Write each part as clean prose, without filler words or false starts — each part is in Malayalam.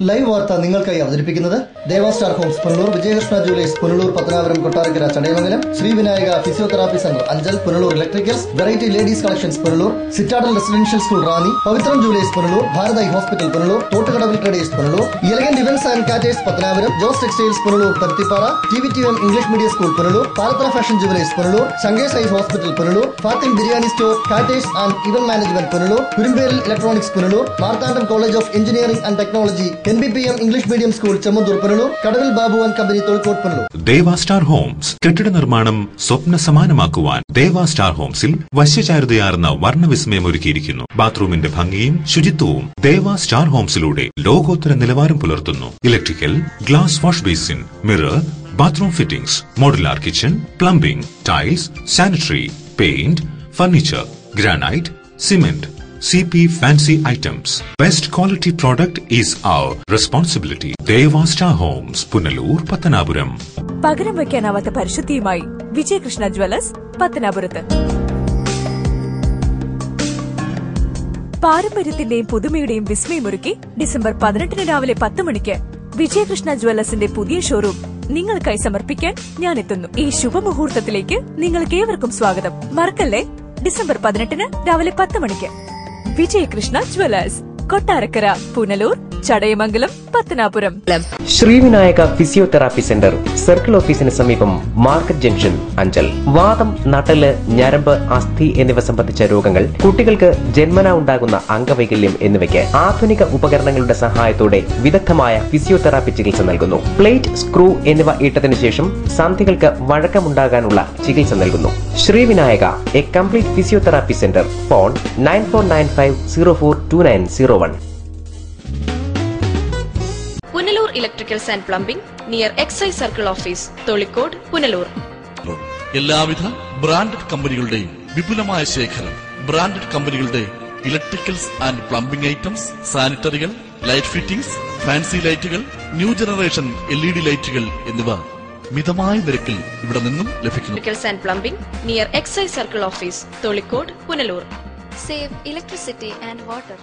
ലൈവ് വാർത്ത നിങ്ങൾക്കായി അവതരിപ്പിക്കുന്നത് Deva star homes Punalur, Vijayakrishna jewellers Punalur, Pathanapuram, Kottarakkara, Chadayamangalam, Srivinayaka physiotherapy centre Anchal, Punalur electricals, variety ladies collections Punalur, citadel residential school Ranni, Pavithram jewellers Punalur, ഭാരതായി hospital Punalur, Thottukadavil traders Punalur, elegant events and caterers Pathanapuram, Jose textiles Punalur Paruthippara, TVTM English medium school Punalur, Palathara fashion jewellers Punalur, Shankar's eye hospital Punalur, Fathim biryani store, caterers and event management Punalur, Kurumberil electronics Punalur, Marthandam college of engineering and technology, NBPM English medium school Chemmanthoor Punalur, Kadavil Babu and company Thozhikode Punalur. Deva star homes കെട്ടിട നിർമ്മാണം സ്വപ്ന സമാനമാക്കുവാൻ ദേവാ സ്റ്റാർ ഹോംസിൽ വശ്യചാരുതയാർന്ന വർണ്ണവിസ്മയം ഒരുക്കിയിരിക്കുന്നു. ബാത്റൂമിന്റെ ഭംഗിയും ശുചിത്വവും ദേവാ സ്റ്റാർ ഹോംസിലൂടെ ലോകോത്തര നിലവാരം പുലർത്തുന്നു. Electrical, glass wash basin, mirror, bathroom fittings, modular kitchen, plumbing, tiles, sanitary, paint, furniture, granite, cement, CP fancy items. Best quality product is our responsibility. Deva Star Homes, Punalur, Pattanapuram. പകരം വയ്ക്കാനാവാത്ത പരിശുദ്ധിയുമായി വിജയകൃഷ്ണ ജ്വല്ലേഴ്സ് പത്തനാപുരത്ത്. പാരമ്പര്യത്തിന്റെയും പുതുമയുടെയും വിസ്മയമൊരുക്കി ഡിസംബർ 18 രാവിലെ 10 മണിക്ക് വിജയകൃഷ്ണ ജ്വല്ലേഴ്സിന്റെ പുതിയ ഷോറൂം നിങ്ങൾക്കായി സമർപ്പിക്കാൻ ഞാൻ എത്തുന്നു. ഈ ശുഭമുഹൂർത്തത്തിലേക്ക് നിങ്ങൾക്ക് ഏവർക്കും സ്വാഗതം. മറക്കല്ലേ, ഡിസംബർ 18 രാവിലെ 10 മണിക്ക് Vijayakrishna jewellers, Kottarakkara, Punalur, Chadayamangalam, Pathanapuram. Srivinayaka physiotherapy centre circle ഓഫീസിന് സമീപം മാർക്കറ്റ് ജംഗ്ഷൻ, അഞ്ചൽ. വാദം, നട്ടല്, ഞരമ്പ്, അസ്ഥി എന്നിവ സംബന്ധിച്ച രോഗങ്ങൾ, കുട്ടികൾക്ക് ജന്മനാ ഉണ്ടാകുന്ന അംഗവൈകല്യം എന്നിവയ്ക്ക് ആധുനിക ഉപകരണങ്ങളുടെ സഹായത്തോടെ വിദഗ്ധമായ ഫിസിയോതെറാപ്പി ചികിത്സ നൽകുന്നു. പ്ലേറ്റ്, സ്ക്രൂ എന്നിവ ഇട്ടതിനു ശേഷം സന്ധികൾക്ക് വഴക്കമുണ്ടാകാനുള്ള ചികിത്സ നൽകുന്നു. Srivinayaka, a complete physiotherapy centre. Phone 9495042901. Punalur electricals and plumbing near excise circle office, Tholikode, Punalur. എല്ലാവിധ ബ്രാൻഡഡ് കമ്പനികളുടെയും വിപുലമായ ശേഖരം. ബ്രാൻഡഡ് കമ്പനികളുടെ ഇലക്ട്രിക്കൽസ് ആൻഡ് പ്ലംബിംഗ് ഐറ്റംസ്, സാനിറ്ററികൾ, ലൈറ്റ് ഫിറ്റിംഗ്സ്, ഫാൻസി ലൈറ്റുകൾ, ന്യൂ ജനറേഷൻ LED ലൈറ്റുകൾ എന്നിവ മിതമായ നിരക്കിൽ ഇവിടെ നിന്നും ലഭിക്കുന്നു. Electricals and plumbing near excise circle office, Tholikode, Punalur. Save electricity and water.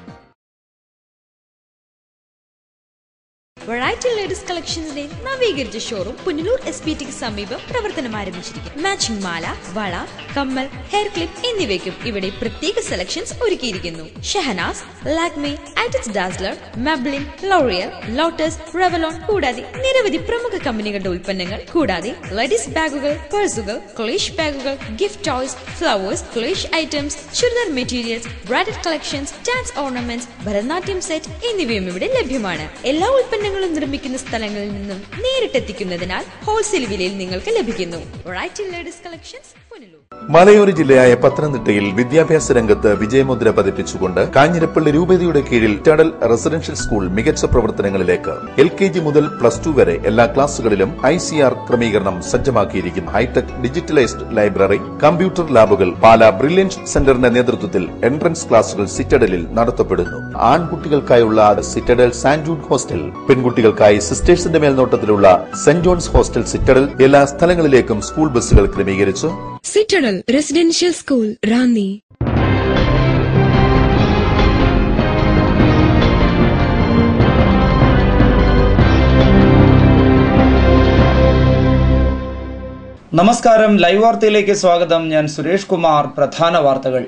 Variety ladies കളക്ഷൻസിന്റെ നവീകരിച്ച ഷോറൂം പുനലൂർ SPTക്ക് സമീപം പ്രവർത്തനം ആരംഭിച്ചിരിക്കുന്നു. മാച്ചിങ് മാല, വള, കമ്മൽ, ഹെയർ ക്ലിപ്പ് എന്നിവയ്ക്കും ഇവിടെ പ്രത്യേക സെലക്ഷൻസ് ഒരുക്കിയിരിക്കുന്നു. ഷഹനാസ്, ലാക്മേ, ആറ്റിക്സ് Dazzler, Maybelline, L'Oreal, Lotus, Revlon കൂടാതെ നിരവധി പ്രമുഖ കമ്പനികളുടെ ഉൽപ്പന്നങ്ങൾ, കൂടാതെ ലേഡീസ് ബാഗുകൾ, പേഴ്സുകൾ, ക്ലേഷ് ബാഗുകൾ, ഗിഫ്റ്റ് ടോയ്സ്, ഫ്ലവേഴ്സ്, ക്ലേഷ് items, churidar materials, bridal collections, dance ornaments, Bharatanatyam set എന്നിവയും ഇവിടെ ലഭ്യമാണ്. എല്ലാ ഉൽപ്പന്നങ്ങളും നിർമ്മിക്കുന്ന സ്ഥലങ്ങളിൽ നിന്നും നേരിട്ടെത്തിക്കുന്നതിനാൽ ഹോൾസെയിൽ വിലയിൽ നിങ്ങൾക്ക് ലഭിക്കുന്നു. Variety ladies collections, Punalur. മലയോര ജില്ലയായ പത്തനംതിട്ടയിൽ വിദ്യാഭ്യാസ രംഗത്ത് വിജയമുദ്ര പതിപ്പിച്ചുകൊണ്ട് കാഞ്ഞിരപ്പള്ളി രൂപതയുടെ കീഴിൽ ടഡൽ റെസിഡൻഷ്യൽ സ്കൂൾ മികച്ച പ്രവർത്തനങ്ങളിലേക്ക്. LKG മുതൽ +2 വരെ എല്ലാ ക്ലാസുകളിലും ICR ക്രമീകരണം സജ്ജമാക്കിയിരിക്കുന്നു. ഹൈടെക് ഡിജിറ്റലൈസ്ഡ് ലൈബ്രറി, കമ്പ്യൂട്ടർ ലാബുകൾ. പാല ബ്രില്യൻസ് സെന്ററിന്റെ നേതൃത്വത്തിൽ എൻട്രൻസ് ക്ലാസുകൾ സിറ്റഡലിൽ നടത്തപ്പെടുന്നു. ആൺകുട്ടികൾക്കായുള്ള സിറ്റഡൽ സാന്റ് ജൂഡ് ഹോസ്റ്റൽ, പെൺകുട്ടികൾക്കായി സിസ്റ്റേഴ്സിന്റെ മേൽനോട്ടത്തിലുള്ള സെന്റ് ജോൺസ് ഹോസ്റ്റൽ സിറ്റഡൽ. എല്ലാ സ്ഥലങ്ങളിലേക്കും സ്കൂൾ ബസ്സുകൾ ക്രമീകരിച്ചു. Citadel residential school, Ranni. നമസ്കാരം, ലൈവ് വാർത്തയിലേക്ക് സ്വാഗതം. ഞാൻ സുരേഷ് കുമാർ. പ്രധാന വാർത്തകൾ.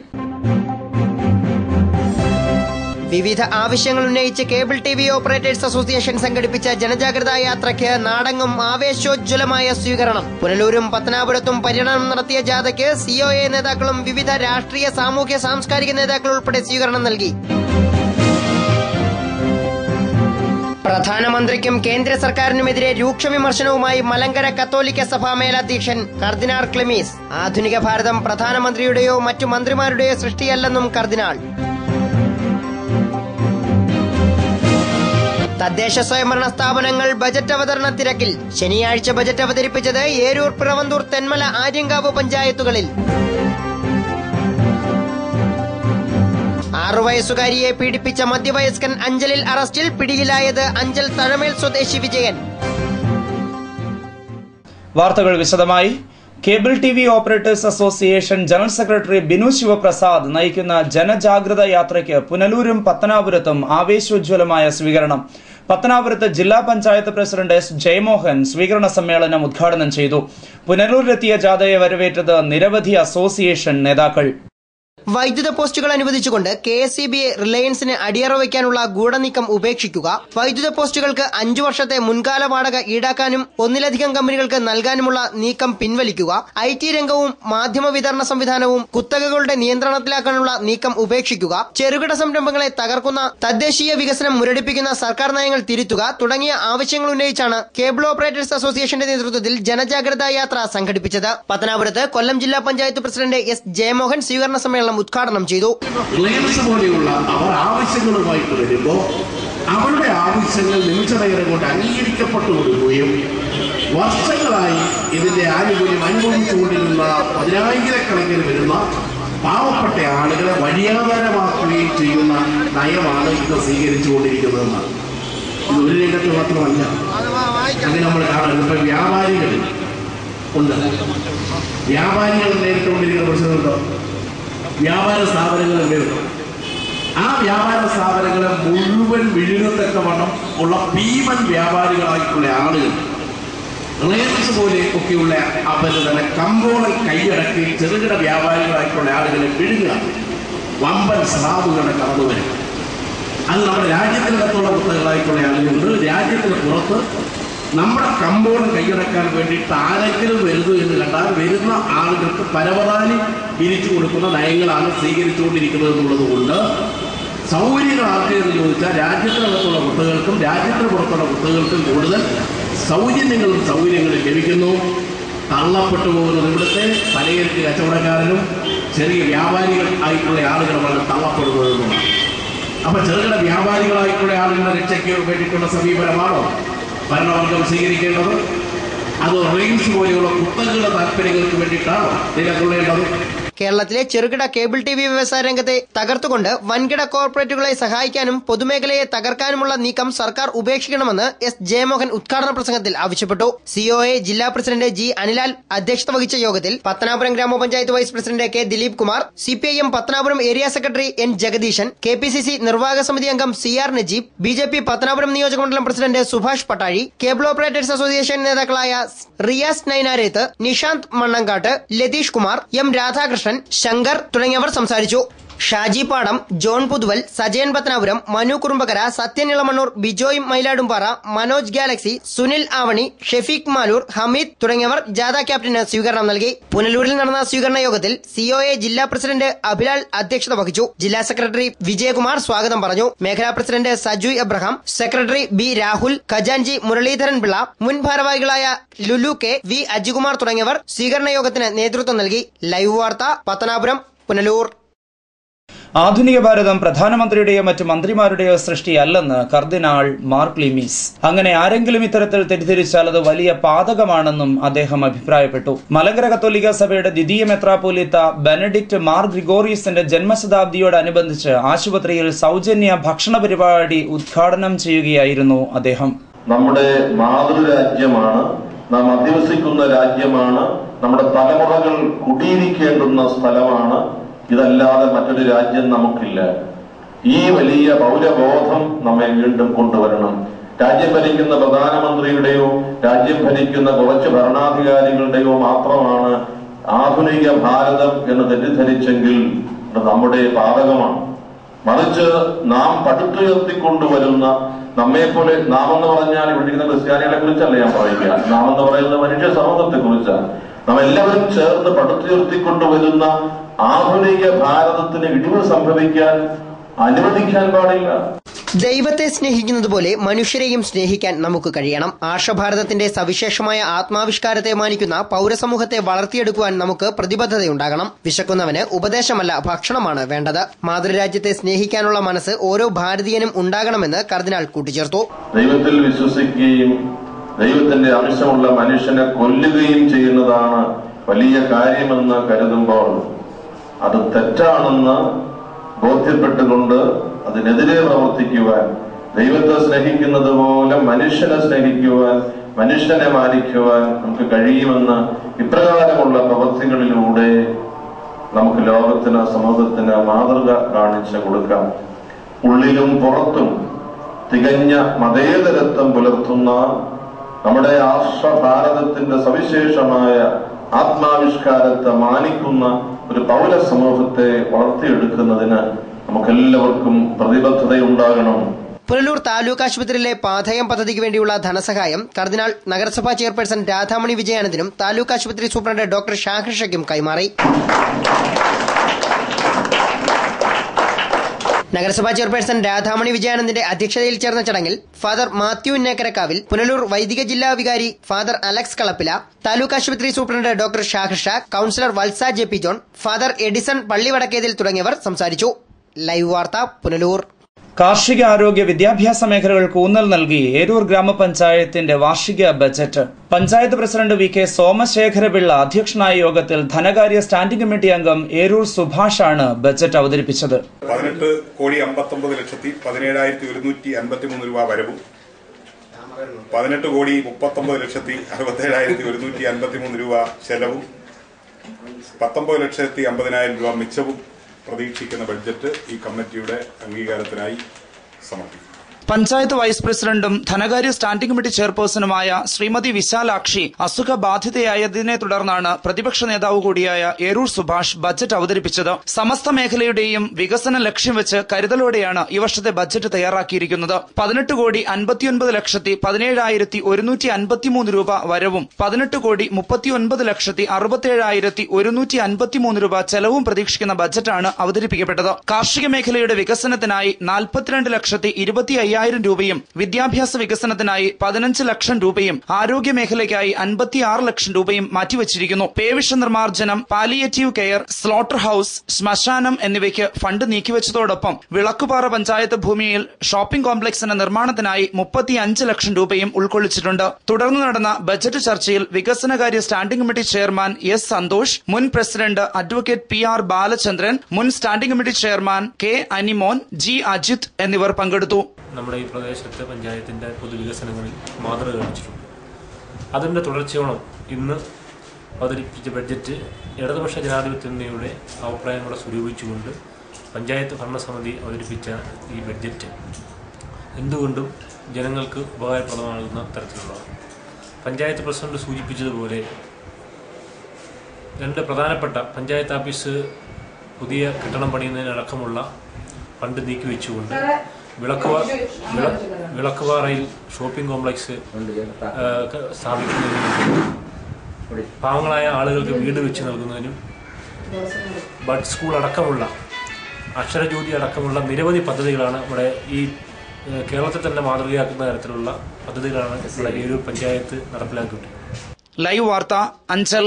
വിവിധ ആവശ്യങ്ങൾ ഉന്നയിച്ച് കേബിൾ TV ഓപ്പറേറ്റേഴ്സ് അസോസിയേഷൻ സംഘടിപ്പിച്ച ജനജാഗ്രതാ യാത്രയ്ക്ക് നാടെങ്ങും ആവേശോജ്വലമായ സ്വീകരണം. പുനലൂരും പത്തനാപുരത്തും പര്യടനം നടത്തിയ ജാഥയ്ക്ക് COA നേതാക്കളും വിവിധ രാഷ്ട്രീയ, സാമൂഹ്യ, സാംസ്കാരിക നേതാക്കൾ ഉൾപ്പെടെ സ്വീകരണം നൽകി. പ്രധാനമന്ത്രിക്കും കേന്ദ്ര സർക്കാരിനുമെതിരെ രൂക്ഷ വിമർശനവുമായി മലങ്കര കത്തോലിക്ക സഭാ മേലധ്യക്ഷൻ കർദിനാൾ ക്ലെമീസ്. ആധുനിക ഭാരതം പ്രധാനമന്ത്രിയുടെയോ മറ്റു മന്ത്രിമാരുടെയോ സൃഷ്ടിയല്ലെന്നും കർദിനാൾ. തദ്ദേശ സ്വയംഭരണ സ്ഥാപനങ്ങൾ ബജറ്റ് അവതരണ തിരക്കിൽ. ശനിയാഴ്ച ബജറ്റ് അവതരിപ്പിച്ചത് ഏരൂർ, പിറവന്തൂർ, തെന്മല, ആര്യങ്കാവ് പഞ്ചായത്തുകളിൽ. 6 വയസ്സുകാരിയെ പീഡിപ്പിച്ച മധ്യവയസ്കൻ അഞ്ചലിൽ അറസ്റ്റിൽ. പിടിയിലായത് അഞ്ചൽ തഴമേൽ സ്വദേശി വിജയൻ. വാർത്തകൾ വിശദമായി. Cable TV operators association general secretary Binu Sivaprasad നയിക്കുന്ന ജനജാഗ്രത യാത്രയ്ക്ക് പുനലൂരും പത്തനാപുരത്തും ആവേശോജ്വലമായ സ്വീകരണം. പത്തനാപുരത്ത് ജില്ലാ പഞ്ചായത്ത് പ്രസിഡന്റ് S. ജയമോഹൻ സ്വീകരണ സമ്മേളനം ഉദ്ഘാടനം ചെയ്തു. പുനലൂരിലെത്തിയ ജാഥയെ വരവേറ്റത് നിരവധി അസോസിയേഷൻ നേതാക്കൾ. വൈദ്യുത പോസ്റ്റുകൾ അനുവദിച്ചുകൊണ്ട് KSEBയെ റിലയൻസിന് അടിയറ വയ്ക്കാനുള്ള ഗൂഢനീക്കം ഉപേക്ഷിക്കുക, വൈദ്യുത പോസ്റ്റുകൾക്ക് 5 വർഷത്തെ മുൻകാല വാടക ഈടാക്കാനും ഒന്നിലധികം കമ്പനികൾക്ക് നൽകാനുമുള്ള നീക്കം പിൻവലിക്കുക, IT രംഗവും മാധ്യമ വിതരണ സംവിധാനവും കുത്തകകളുടെ നിയന്ത്രണത്തിലാക്കാനുള്ള നീക്കം ഉപേക്ഷിക്കുക, ചെറുകിട സംരംഭങ്ങളെ തകർക്കുന്ന തദ്ദേശീയ വികസനം മുരടിപ്പിക്കുന്ന സർക്കാർ നയങ്ങൾ തിരുത്തുക തുടങ്ങിയ ആവശ്യങ്ങൾ ഉന്നയിച്ചാണ് കേബിൾ ഓപ്പറേറ്റേഴ്സ് അസോസിയേഷന്റെ നേതൃത്വത്തിൽ ജനജാഗ്രതാ യാത്ര സംഘടിപ്പിച്ചത്. പത്തനാപുരത്ത് കൊല്ലം ജില്ലാ പഞ്ചായത്ത് പ്രസിഡന്റ് S. ജയമോഹൻ സ്വീകരണ സമ്മേളനം ഉദ്ഘാടനം ചെയ്തു. റിലയൻസ് പോലെയുള്ള അവർ ആവശ്യങ്ങളുമായിട്ട് വരുമ്പോൾ അവരുടെ ആവശ്യങ്ങൾ നിമിഷനേരം കൊണ്ട് അംഗീകരിക്കപ്പെട്ടു കൊടുക്കുകയും വർഷങ്ങളായി ഇതിന്റെ ആനുകൂല്യം അനുഭവിച്ചുകൊണ്ടിരുന്ന 10,000-കണക്കിന് വരുന്ന പാവപ്പെട്ട ആളുകളെ വഴിയാധാരമാക്കുകയും ചെയ്യുന്ന നയമാണ് ഇത് സ്വീകരിച്ചുകൊണ്ടിരിക്കുന്നതെന്നാണ്. ഇത് ഒരു രംഗത്ത് മാത്രമല്ല, അങ്ങനെ നമ്മൾ കാണുന്നത് ഇപ്പൊ വ്യാപാരികൾ ഉണ്ട്. വ്യാപാരികൾ നേരിട്ടുകൊണ്ടിരിക്കുന്ന പ്രശ്നമുണ്ടോ? വ്യാപാര സ്ഥാപനങ്ങൾ വേണം. ആ വ്യാപാര സ്ഥാപനങ്ങളെ മുഴുവൻ വിഴുങ്ങത്തക്കവണ്ണം ഉള്ള ഭീമൻ വ്യാപാരികളായിട്ടുള്ള ആളുകൾ റിലയൻസ് പോലെ ഒക്കെയുള്ള അവരുടെ കമ്പോളം കൈയടക്കി ചെറുകിട വ്യാപാരികളായിട്ടുള്ള ആളുകളെ വിഴുങ്ങുക വമ്പൻ സ്രാവുകളുടെ കടന്നു വരും. അത് നമ്മുടെ രാജ്യത്തിനകത്തുള്ള കുത്തകളായിട്ടുള്ള ആളുകളുണ്ട്. രാജ്യത്തിന് പുറത്ത് നമ്മുടെ കമ്പോളം കൈയടക്കാൻ വേണ്ടിയിട്ട് ആരെങ്കിലും വരുന്നു എന്ന് കണ്ടാൽ വരുന്ന ആളുകൾക്ക് പരവതാനി വിരിച്ചു കൊടുക്കുന്ന നയങ്ങളാണ് സ്വീകരിച്ചുകൊണ്ടിരിക്കുന്നത് എന്നുള്ളത് കൊണ്ട് സൗകര്യങ്ങൾ ആർക്കെന്ന് ചോദിച്ചാൽ രാജ്യത്തിനകത്തുള്ള കുത്തകൾക്കും രാജ്യത്തിന് പുറത്തുള്ള കുത്തകൾക്കും കൂടുതൽ സൗകര്യങ്ങളും ലഭിക്കുന്നു. തള്ളപ്പെട്ടു പോകുന്നത് ഇവിടുത്തെ പലചരക്ക് കച്ചവടക്കാരനും ചെറിയ വ്യാപാരികൾ ആയിട്ടുള്ള ആളുകളുമാണ് തള്ളപ്പെടുന്നതെന്നുമാണ്. അപ്പൊ ചെറുകിട വ്യാപാരികളായിട്ടുള്ള ആളുകളുടെ രക്ഷയ്ക്ക് വേണ്ടിയിട്ടുള്ള സമീപനമാണോ ഭരണവർഗം സ്വീകരിക്കേണ്ടത്? അത് റിലയൻസ് പോലെയുള്ള കുത്തകളുടെ താല്പര്യങ്ങൾക്ക് വേണ്ടിയിട്ടാണോ നിലകൊള്ളേണ്ടത്? കേരളത്തിലെ ചെറുകിട കേബിൾ TV വ്യവസായ രംഗത്തെ തകർത്തുകൊണ്ട് വൻകിട കോർപ്പറേറ്റുകളെ സഹായിക്കാനും പൊതുമേഖലയെ തകർക്കാനുമുള്ള നീക്കം സർക്കാർ ഉപേക്ഷിക്കണമെന്ന് S. ജയമോഹൻ ഉദ്ഘാടന പ്രസംഗത്തിൽ ആവശ്യപ്പെട്ടു. COA ജില്ലാ പ്രസിഡന്റ് G. അനിലാൽ അധ്യക്ഷത വഹിച്ച യോഗത്തിൽ പത്തനാപുരം ഗ്രാമപഞ്ചായത്ത് vice president K. Dileep Kumar, CPIM Pathanapuram area secretary N. Jagadeesan, KPCC നിർവാഹക സമിതി അംഗം CR നജീബ്, BJP പത്തനാപുരം നിയോജകമണ്ഡലം president Subhash Pattazhi, cable operators association നേതാക്കളായ റിയാസ് നൈനാരേത്ത്, നിഷാന്ത് മണ്ണങ്കാട്ട്, ലതീഷ് കുമാർ, M. രാധാകൃഷ്ണൻ, ശങ്കർ തുടങ്ങിയവർ സംസാരിച്ചു. ഷാജി പാടം, ജോൺ പുതുവൽ, സജയൻ പത്തനാപുരം, മനു കുറുമ്പകര, സത്യൻ ഇളമണ്ണൂർ, ബിജോയ് മൈലാടുംപാറ, മനോജ് ഗാലക്സി, സുനിൽ ആവണി, ഷെഫീഖ് മാലൂർ, ഹമീദ് തുടങ്ങിയവർ ജാഥ ക്യാപ്റ്റന് സ്വീകരണം നൽകി. പുനലൂരിൽ നടന്ന സ്വീകരണ യോഗത്തിൽ COA ജില്ലാ പ്രസിഡന്റ് അഭിലാൽ അധ്യക്ഷത വഹിച്ചു. ജില്ലാ സെക്രട്ടറി വിജയകുമാർ സ്വാഗതം പറഞ്ഞു. മേഖലാ president Saju Abraham, secretary B. Rahul, ഖജാൻജി മുരളീധരൻ പിള്ള, മുൻ ഭാരവാഹികളായ ലുലു K. V. അജികുമാർ തുടങ്ങിയവർ സ്വീകരണ യോഗത്തിന് നേതൃത്വം നൽകി. ലൈവ് വാർത്ത പത്തനാപുരം, പുനലൂർ. ആധുനിക ഭാരതം പ്രധാനമന്ത്രിയുടെയോ മറ്റു മന്ത്രിമാരുടെയോ സൃഷ്ടിയല്ലെന്ന് കർദിനാൾ മാർ ക്ലീമീസ്. അങ്ങനെ ആരെങ്കിലും ഇത്തരത്തിൽ തെറ്റിദ്ധരിച്ചാൽ അത് വലിയ പാതകമാണെന്നും അദ്ദേഹം അഭിപ്രായപ്പെട്ടു. മലങ്കര കത്തോലിക്ക സഭയുടെ ദ്വിതീയ മെത്രാപ്പോലീത്ത ബെനഡിക്ട് മാർ ഗ്രിഗോറിയസിന്റെ ജന്മശതാബ്ദിയോടനുബന്ധിച്ച് ആശുപത്രിയിൽ സൗജന്യ ഭക്ഷണ പരിപാടി ഉദ്ഘാടനം ചെയ്യുകയായിരുന്നു അദ്ദേഹം. നമ്മുടെ മാതൃരാജ്യമാണ്, നാം അധിവസിക്കുന്ന രാജ്യമാണ്, നമ്മുടെ തലമുറകൾ കുടിയിരിക്കേണ്ടുന്ന സ്ഥലമാണ്. ഇതല്ലാതെ മറ്റൊരു രാജ്യം നമുക്കില്ല. ഈ വലിയ പൗരബോധം നമ്മെ വീണ്ടും കൊണ്ടുവരണം. രാജ്യം ഭരിക്കുന്ന പ്രധാനമന്ത്രിയുടെയോ രാജ്യം ഭരിക്കുന്ന കുറച്ച് ഭരണാധികാരികളുടെയോ മാത്രമാണ് ആധുനിക ഭാരതം എന്ന് തെറ്റിദ്ധരിച്ചെങ്കിൽ നമ്മുടെ പാതകമാണ്. മറിച്ച് നാം പടുത്തുയർത്തിക്കൊണ്ടുവരുന്ന നമ്മെപ്പോലെ, നാം എന്ന് പറഞ്ഞാൽ ഇവിടെ ഇരിക്കുന്ന ക്രിസ്ത്യാനികളെ കുറിച്ചല്ല ഞാൻ പറയുക, നാം എന്ന് പറയുന്നത് മനുഷ്യ സമൂഹത്തെ കുറിച്ചാണ്. നാം എല്ലാവരും ചേർന്ന് പടുത്തുയർത്തിക്കൊണ്ടുവരുന്ന ആധുനിക ഭാരതത്തിന് ഇടിവ് സംഭവിക്കാൻ അനുവദിക്കാൻ പാടില്ല. ദൈവത്തെ സ്നേഹിക്കുന്നത് പോലെ മനുഷ്യരെയും സ്നേഹിക്കാൻ നമുക്ക് കഴിയണം. ആർഷഭാരതത്തിന്റെ സവിശേഷമായ ആത്മാവിഷ്കാരത്തെ മാനിക്കുന്ന പൗരസമൂഹത്തെ വളർത്തിയെടുക്കുവാൻ നമുക്ക് പ്രതിബദ്ധതയുണ്ടാകണം. വിശക്കുന്നവന് ഉപദേശമല്ല ഭക്ഷണമാണ് വേണ്ടത്. മാതൃരാജ്യത്തെ സ്നേഹിക്കാനുള്ള മനസ്സ് ഓരോ ഭാരതീയനും ഉണ്ടാകണമെന്ന് കർദിനാൾ കൂട്ടിച്ചേർത്തു. ദൈവത്തിൽ വിശ്വസിക്കുകയും ദൈവത്തിന്റെ അംശമുള്ള മനുഷ്യനെ കൊല്ലുകയും ചെയ്യുന്നതാണ് വലിയ കാര്യമെന്ന് കരുതുമ്പോൾ അത് തെറ്റാണെന്ന് ബോധ്യപ്പെട്ടുകൊണ്ട് അതിനെതിരെ പ്രവർത്തിക്കുവാൻ, ദൈവത്തെ സ്നേഹിക്കുന്നത് പോലെ മനുഷ്യനെ സ്നേഹിക്കുവാൻ, മനുഷ്യനെ മാനിക്കുവാൻ നമുക്ക് കഴിയുമെന്ന് ഇപ്രകാരമുള്ള പ്രവൃത്തികളിലൂടെ നമുക്ക് ലോകത്തിന്, സമൂഹത്തിന് മാതൃക കാണിച്ചു കൊടുക്കാം. ഉള്ളിലും പുറത്തും തികഞ്ഞ മതേതരത്വം പുലർത്തുന്ന നമ്മുടെ രാഷ്ട്രഭാരതത്തിന്റെ സവിശേഷമായ ആത്മാവിഷ്കാരത്തെ മാനിക്കുന്ന ഒരു പൗര സമൂഹത്തെ വളർത്തിയെടുക്കുന്നതിന് നമുക്കെല്ലാവർക്കും പ്രതിബദ്ധതയുണ്ടാകണം. പുനലൂർ താലൂക്ക് ആശുപത്രിയിലെ പാഥയം പദ്ധതിക്ക് വേണ്ടിയുള്ള ധനസഹായം കർദിനാൾ നഗരസഭാ ചെയർപേഴ്സൺ രാധാമണി വിജയാനന്ദനും താലൂക്ക് ആശുപത്രി സൂപ്രണ്ട് ഡോക്ടർ ഷാഹിഷയ്ക്കും കൈമാറി. നഗരസഭാ ചെയർപേഴ്സൺ രാധാമണി വിജയാനന്ദിന്റെ അധ്യക്ഷതയിൽ ചേർന്ന ചടങ്ങിൽ ഫാദർ മാത്യു ഇന്നേക്കരക്കാവിൽ, പുനലൂർ വൈദിക ജില്ലാ വികാരി ഫാദർ അലക്സ് കളപ്പില, താലൂക്ക് ആശുപത്രി സൂപ്രണ്ട് ഡോക്ടർ ഷാഹിഷ, കൌൺസിലർ വത്സ JP ജോൺ, ഫാദർ എഡിസൺ പള്ളിവടക്കേതിൽ തുടങ്ങിയവർ സംസാരിച്ചു. ലൈവ് വാർത്ത പുനലൂർ. കാർഷിക, ആരോഗ്യ, വിദ്യാഭ്യാസ മേഖലകൾക്ക് ഊന്നൽ നൽകി ഏരൂർ ഗ്രാമപഞ്ചായത്തിന്റെ വാർഷിക budget panchayat president VK Somasekhara Pillai അധ്യക്ഷനായ യോഗത്തിൽ ധനകാര്യ സ്റ്റാൻഡിംഗ് കമ്മിറ്റി അംഗം ഏരൂർ സുഭാഷാണ് ബജറ്റ് അവതരിപ്പിച്ചത്. 18,59,17,153 രൂപ വരവും 18,39,67,153 രൂപ ചെലവും 19,50,000 രൂപ മിച്ചവും പ്രതീക്ഷിക്കുന്ന ബഡ്ജറ്റ് ഈ കമ്മിറ്റിയുടെ അംഗീകാരത്തിനായി സമർപ്പിക്കും. പഞ്ചായത്ത് വൈസ് പ്രസിഡന്റും ധനകാര്യ സ്റ്റാൻഡിംഗ് കമ്മിറ്റി ചെയർപേഴ്സണുമായ ശ്രീമതി വിശാലാക്ഷി അസുഖബാധിതയായതിനെ തുടർന്നാണ് പ്രതിപക്ഷ നേതാവ് കൂടിയായ ഏരൂർ സുഭാഷ് ബജറ്റ് അവതരിപ്പിച്ചത്. സമസ്ത മേഖലയുടെയും വികസനം ലക്ഷ്യം വെച്ച് കരുതലോടെയാണ് ഈ വർഷത്തെ ബജറ്റ് തയ്യാറാക്കിയിരിക്കുന്നത്. 18,59,17,153 രൂപ വരവും 18,39,67,153 രൂപ ചെലവും പ്രതീക്ഷിക്കുന്ന ബജറ്റാണ് അവതരിപ്പിക്കപ്പെട്ടത്. കാർഷിക മേഖലയുടെ വികസനത്തിനായി 42,20,50,000 രൂപയും, വിദ്യാഭ്യാസ വികസനത്തിനായി 15 ലക്ഷം രൂപയും, ആരോഗ്യ മേഖലയ്ക്കായി 56 ലക്ഷം രൂപയും മാറ്റിവച്ചിരിക്കുന്നു. പേവിഷ നിർമ്മാർജ്ജനം, പാലിയേറ്റീവ് കെയർ, സ്ലോട്ടർ ഹൌസ്, ശ്മശാനം എന്നിവയ്ക്ക് ഫണ്ട് നീക്കിവച്ചതോടൊപ്പം വിളക്കുപാറ പഞ്ചായത്ത് ഭൂമിയിൽ ഷോപ്പിംഗ് കോംപ്ലക്സിന്റെ നിർമ്മാണത്തിനായി 35 ലക്ഷം രൂപയും ഉൾക്കൊള്ളിച്ചിട്ടുണ്ട്. തുടർന്ന് നടന്ന ബജറ്റ് ചർച്ചയിൽ വികസനകാര്യ standing committee chairman S. Santhosh, മുൻ പ്രസിഡന്റ് അഡ്വക്കേറ്റ് PR. ബാലചന്ദ്രൻ, മുൻ standing committee chairman K. Animon, G. Ajith എന്നിവർ പങ്കെടുത്തു. നമ്മുടെ ഈ പ്രദേശത്തെ പഞ്ചായത്തിൻ്റെ പൊതുവികസനങ്ങളിൽ മാതൃക കാണിച്ചിട്ടുണ്ട്. അതിൻ്റെ തുടർച്ചയോണം ഇന്ന് അവതരിപ്പിച്ച ബഡ്ജറ്റ് ഇടതുപക്ഷ ജനാധിപത്യയുടെ അഭിപ്രായങ്ങളെ സ്വരൂപിച്ചുകൊണ്ട് പഞ്ചായത്ത് ഭരണസമിതി അവതരിപ്പിച്ച ഈ ബഡ്ജറ്റ് എന്തുകൊണ്ടും ജനങ്ങൾക്ക് ഉപകാരപ്രദമാകുന്ന തരത്തിലുള്ളതാണ്. പഞ്ചായത്ത് പ്രസിഡന്റ് സൂചിപ്പിച്ചതുപോലെ 2 പ്രധാനപ്പെട്ട പഞ്ചായത്ത് ഓഫീസ് പുതിയ കെട്ടിടം പണിയുന്നതിനടക്കമുള്ള ഫണ്ട് നീക്കിവെച്ചുകൊണ്ട് വിളക്കുപാറയിൽ ഷോപ്പിംഗ് കോംപ്ലക്സ് സ്ഥാപിക്കുന്നതിനും പാവങ്ങളായ ആളുകൾക്ക് വീട് വെച്ച് നൽകുന്നതിനും ബഡ് സ്കൂൾ അടക്കമുള്ള അക്ഷരജ്യോതി അടക്കമുള്ള നിരവധി പദ്ധതികളാണ് നമ്മുടെ ഈ കേരളത്തിൽ തന്നെ മാതൃകയാക്കുന്ന തരത്തിലുള്ള പദ്ധതികളാണ് നമ്മുടെ ഏരൂർ പഞ്ചായത്ത് നടപ്പിലാക്കിയിട്ടുള്ളത്. ലൈവ് വാർത്ത അഞ്ചൽ.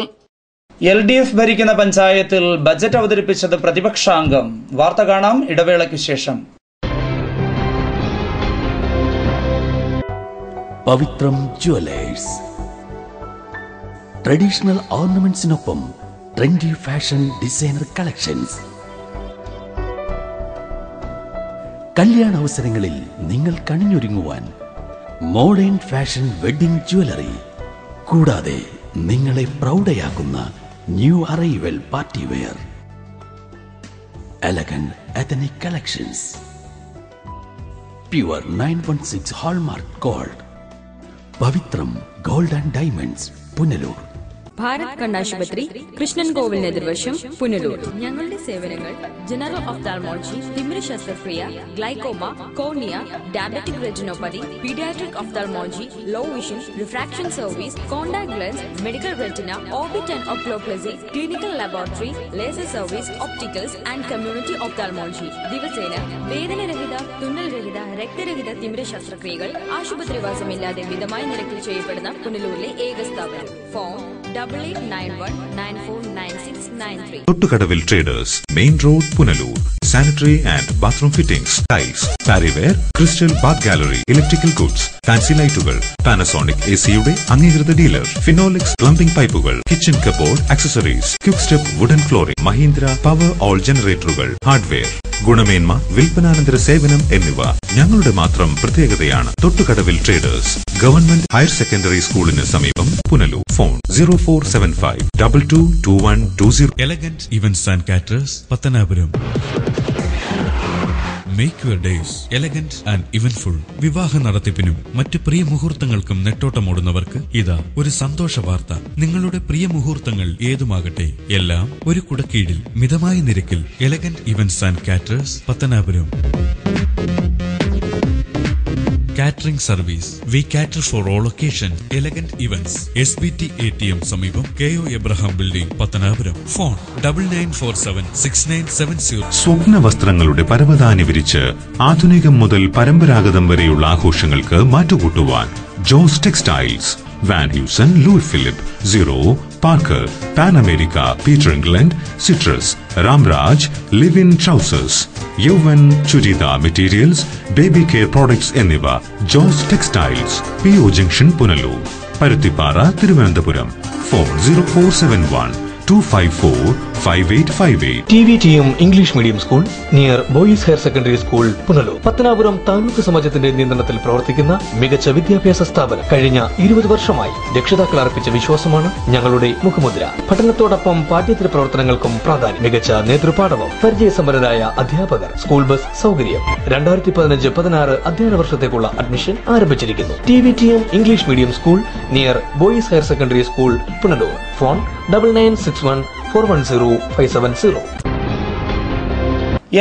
LDF ഭരിക്കുന്ന പഞ്ചായത്തിൽ ബജറ്റ് അവതരിപ്പിച്ചത് പ്രതിപക്ഷാംഗം. വാർത്ത കാണാം ഇടവേളയ്ക്ക് ശേഷം. പവിത്രം ജുവലേഴ്സ്. ട്രഡീഷണൽ ഓർണമെന്റ്സിനൊപ്പം ട്രെൻഡി ഫാഷൻ ഡിസൈനർ കളക്ഷൻസ്. കല്യാണ അവസരങ്ങളിൽ നിങ്ങൾ കണിഞ്ഞൊരുങ്ങുവാൻ മോഡേൺ ഫാഷൻ വെഡിംഗ് ജ്വല്ലറി, കൂടാതെ നിങ്ങളെ പ്രൗഢയാക്കുന്ന new arrival party wear, elegant ethnic collections, pure 916 hallmark gold. Pavithram gold and diamonds, Punalur. Bharat കണ്ണാശുപത്രി, കൃഷ്ണൻ കോവിലിന് എതിർവശം, പുനലൂർ. ഞങ്ങളുടെ സേവനങ്ങൾ ജനറൽ ഒഫ്താൽമോളജി, തിമിര ശസ്ത്രക്രിയ, glaucoma, cornea, diabetic retinopathy, paediatric ophthalmology, low vision, refraction service, contact lens, medical retina, orbit and oculoplasty, clinical laboratory, laser service, opticals and community ophthalmology. ദിവസേന വേദനരഹിത, തുന്നൽരഹിത, രക്തരഹിത തിമിര ശസ്ത്രക്രിയകൾ ആശുപത്രിവാസമില്ലാതെ മിതമായ നിരക്കിൽ ചെയ്യപ്പെടുന്ന പുനലൂരിലെ ഏക സ്ഥാപനം. Phone 8891949693. Thottukadavil traders, main road, Punalur. Sanitary and bathroom fittings, tiles, Parryware, crystal bath gallery, electrical goods, fancy ലൈറ്റുകൾ, പാനസോണിക് AC-യുടെ അംഗീകൃത ഡീലർ, ഫിനോലിക്സ് പ്ലംബിംഗ് പൈപ്പുകൾ, kitchen cupboard accessories, quick step wooden flooring, Mahindra Powerol ജനറേറ്ററുകൾ, ഹാർഡ്വെയർ, ഗുണമേന്മ, വിൽപ്പനാനന്തര സേവനം എന്നിവ ഞങ്ങളുടെ മാത്രം പ്രത്യേകതയാണ്. Thottukadavil traders, government higher secondary സ്കൂളിന് സമീപം Punalur. Phone 0475 222120. Elegant events and caterers, Pathanapuram. Make your days elegant and eventful. വിവാഹ നടത്തിപ്പിനും മറ്റു പ്രിയ മുഹൂർത്തങ്ങൾക്കും നെട്ടോട്ടമോടുന്നവർക്ക് ഇതാ ഒരു സന്തോഷ വാർത്ത. നിങ്ങളുടെ പ്രിയ മുഹൂർത്തങ്ങൾ ഏതുമാകട്ടെ, എല്ലാം ഒരു കുടക്കീഴിൽ മിതമായ നിരക്കിൽ. Elegant events and caterers, Pathanapuram. Catering service. We cater for all occasions. Elegant events. SBT ATM സമീപം KO Abraham Building, Pathanapuram. Phone 99476970. സ്വപ്ന വസ്ത്രങ്ങളുടെ പരവതാനി വിരിച്ച് ആധുനികം മുതൽ പരമ്പരാഗതം വരെയുള്ള ആഘോഷങ്ങൾക്ക് മാറ്റുകൂട്ടുവാൻ Jose textiles, Van Heusen, Louis Philippe, zero, Parker, Pan America, Peter England, Citrus, Ramraj, Livin trousers, യൗവൻ churidar materials, baby care products എന്നിവ. Jose textiles, PO junction, Punalur. Paruthippara, Thiruvananthapuram. Phone 0471-254-5858. TVTM English medium school near boys higher secondary school, Punalur. Pathanapuram taluk സമാജത്തിന്റെ നിയന്ത്രണത്തിൽ പ്രവർത്തിക്കുന്ന മികച്ച വിദ്യാഭ്യാസ സ്ഥാപനം. കഴിഞ്ഞ 20 വർഷമായി രക്ഷിതാക്കൾ അർപ്പിച്ച വിശ്വാസമാണ് ഞങ്ങളുടെ മുഖമുദ്ര. പഠനത്തോടൊപ്പം പാഠ്യേതര പ്രവർത്തനങ്ങൾക്കും പ്രാധാന്യം. മികച്ച നേതൃപാഠവും പരിചയസമ്പന്നരായ അധ്യാപകർ, സ്കൂൾ ബസ് സൗകര്യം. 2015-16 അധ്യയന വർഷത്തേക്കുള്ള അഡ്മിഷൻ ആരംഭിച്ചിരിക്കുന്നു. TVTM English medium school near boys higher secondary school, Punalur. Phone 9961410570.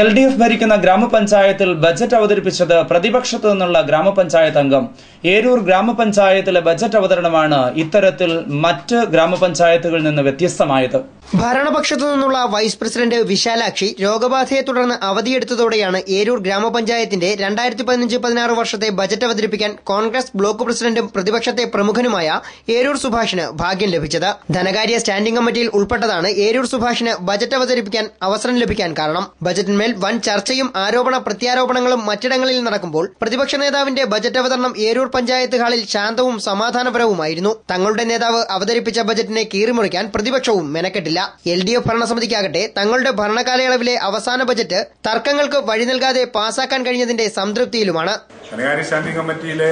LDF ഭരിക്കുന്ന ഗ്രാമപഞ്ചായത്തിൽ ബജറ്റ് അവതരിപ്പിച്ചത് പ്രതിപക്ഷത്തു നിന്നുള്ള ഗ്രാമപഞ്ചായത്ത് അംഗം. ഏരൂർ ഗ്രാമപഞ്ചായത്തിലെ ബജറ്റ് അവതരണമാണ് ഇത്തരത്തിൽ മറ്റ് ഗ്രാമപഞ്ചായത്തുകളിൽ നിന്ന് വ്യത്യസ്തമായത്. ഭരണപക്ഷത്തു നിന്നുള്ള വൈസ് പ്രസിഡന്റ് വിശാലാക്ഷി രോഗബാധയെ തുടർന്ന് അവധിയെടുത്തതോടെയാണ് ഏരൂർ ഗ്രാമപഞ്ചായത്തിന്റെ 2015-16 വർഷത്തെ ബജറ്റ് അവതരിപ്പിക്കാൻ കോൺഗ്രസ് ബ്ലോക്ക് പ്രസിഡന്റും പ്രതിപക്ഷത്തെ പ്രമുഖനുമായ ഏരൂർ സുഭാഷിന് ഭാഗ്യം ലഭിച്ചത്. ധനകാര്യ സ്റ്റാൻഡിംഗ് കമ്മിറ്റിയിൽ ഉൾപ്പെട്ടതാണ് ഏരൂർ സുഭാഷിന് ബജറ്റ് അവതരിപ്പിക്കാൻ അവസരം ലഭിക്കാൻ കാരണം. ബജറ്റിന്മേൽ വൻ ചർച്ചയും ആരോപണ പ്രത്യാരോപണങ്ങളും മറ്റിടങ്ങളിൽ നടക്കുമ്പോൾ പ്രതിപക്ഷ നേതാവിന്റെ ബജറ്റ് അവതരണം ഏരൂർ പഞ്ചായത്ത് ഹാളിൽ ശാന്തവും സമാധാനപരവുമായിരുന്നു. തങ്ങളുടെ നേതാവ് അവതരിപ്പിച്ച ബജറ്റിനെ കീറിമുറിക്കാൻ പ്രതിപക്ഷവും മെനക്കെട്ടില്ല. LDF ഭരണസമിതിക്കാകട്ടെ തങ്ങളുടെ ഭരണകാലയളവിലെ അവസാന ബജറ്റ് തർക്കങ്ങൾക്ക് വഴി നൽകാതെ പാസാക്കാൻ കഴിഞ്ഞതിന്റെ സംതൃപ്തിയിലുമാണ്. ധനകാര്യ സ്റ്റാൻഡിംഗ് കമ്മിറ്റിയിലെ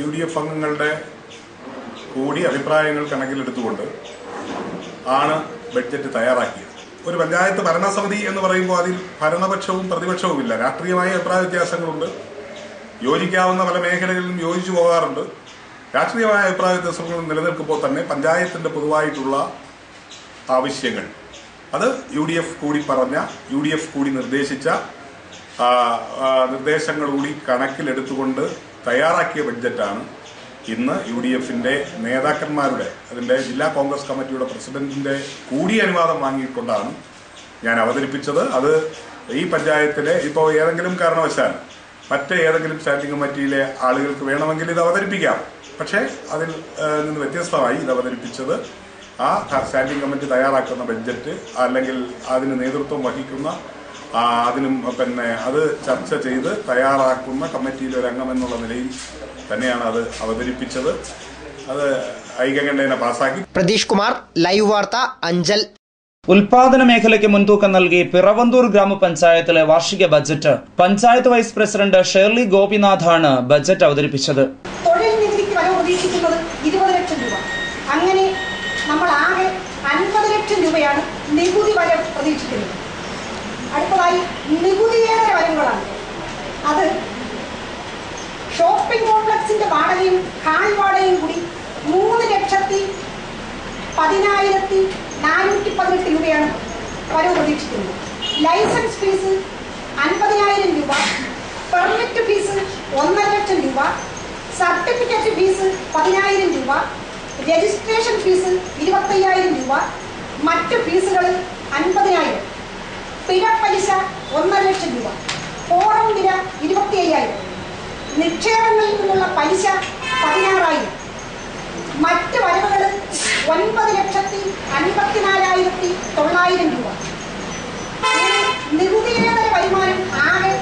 UDF അംഗങ്ങളുടെ കൂടി അഭിപ്രായങ്ങൾ കണക്കിലെടുത്തുകൊണ്ട് ആണ് ബഡ്ജറ്റ് തയ്യാറാക്കിയത്. ഒരു പഞ്ചായത്ത് ഭരണസമിതി എന്ന് പറയുമ്പോൾ അതിൽ ഭരണപക്ഷവും പ്രതിപക്ഷവുമില്ല. രാഷ്ട്രീയമായ അഭിപ്രായ വ്യത്യാസങ്ങളുണ്ട്. യോജിക്കാവുന്ന പല മേഖലകളിലും യോജിച്ചു പോകാറുണ്ട്. രാഷ്ട്രീയമായ അഭിപ്രായ വ്യത്യാസങ്ങൾ നിലനിൽക്കുമ്പോൾ തന്നെ പഞ്ചായത്തിന്റെ പൊതുവായിട്ടുള്ള ആവശ്യങ്ങൾ അത് UDF കൂടി പറഞ്ഞ, UDF കൂടി നിർദ്ദേശിച്ച നിർദ്ദേശങ്ങൾ കൂടി കണക്കിലെടുത്തുകൊണ്ട് തയ്യാറാക്കിയ ബഡ്ജറ്റാണ് ഇന്ന് UDFന്റെ നേതാക്കന്മാരുടെ, അതിന്റെ ജില്ലാ കോൺഗ്രസ് കമ്മിറ്റിയുടെ പ്രസിഡന്റിന്റെ കൂടി അനുവാദം വാങ്ങിക്കൊണ്ടാണ് ഞാൻ അവതരിപ്പിച്ചത്. അത് ഈ പഞ്ചായത്തിലെ ഇപ്പോൾ ഏതെങ്കിലും കാരണവശാൽ മറ്റേതെങ്കിലും സ്റ്റാൻഡിംഗ് കമ്മിറ്റിയിലെ ആളുകൾക്ക് വേണമെങ്കിൽ ഇത് അവതരിപ്പിക്കാം. പക്ഷേ അതിൽ നിന്ന് വ്യത്യസ്തമായി ഇത് അവതരിപ്പിച്ചത് ആ സ്റ്റാൻഡിംഗ് കമ്മിറ്റി തയ്യാറാക്കുന്ന ബഡ്ജറ്റ് അല്ലെങ്കിൽ അതിന് നേതൃത്വം വഹിക്കുന്ന അതിനും അത് ചർച്ച ചെയ്ത് തയ്യാറാക്കുന്ന കമ്മിറ്റിയിലെ ഒരു അംഗം എന്നുള്ള നിലയിൽ തന്നെയാണ് അത് അവതരിപ്പിച്ചത്. അത് ഐകകണ്ഠേന പാസാക്കി. പ്രതീഷ് കുമാർ, ലൈവ് വാർത്ത, അഞ്ചൽ. ഉൽപാദന മേഖലയ്ക്ക് മുൻതൂക്കം നൽകി പിറവന്തൂർ ഗ്രാമപഞ്ചായത്തിലെ വാർഷിക budget panchayat vice president Shirley ഗോപിനാഥാണ് ബജറ്റ് അവതരിപ്പിച്ചത്. തൊഴിൽ നികുതിക്ക് വരവ് പ്രതീക്ഷിക്കുന്നത് 20 ലക്ഷം രൂപ. അങ്ങനെ നമ്മൾ ആകെ 50 ലക്ഷം രൂപയാണ് നികുതി വരവ് പ്രതീക്ഷിക്കുന്നത്. അടുത്തതായി നികുതിയേതര വരവുകളാണ്. അത് ഷോപ്പിംഗ് കോംപ്ലക്സിന്റെ വാടകയും ഹാൾ വാടകയും കൂടി 3,10,418 രൂപയാണ് വരവ് പ്രതീക്ഷിക്കുന്നത്. ലൈസൻസ് ഫീസ് 50,000 രൂപ, പെർമിറ്റ് ഫീസ് 1.5 ലക്ഷം രൂപ, സർട്ടിഫിക്കറ്റ് ഫീസ് 10,000 രൂപ, രജിസ്ട്രേഷൻ ഫീസ് 25,000 രൂപ, മറ്റ് ഫീസുകൾ 50,000, പിഴ പലിശ 1.5 ലക്ഷം രൂപ, ഫോറം വില 25,000, നിക്ഷേപങ്ങളിൽ നിന്നുള്ള പലിശ 16,000, മറ്റ് വരവുകൾ 9,54,900 രൂപ. നികുതിയേതര വരുമാനം ആകെ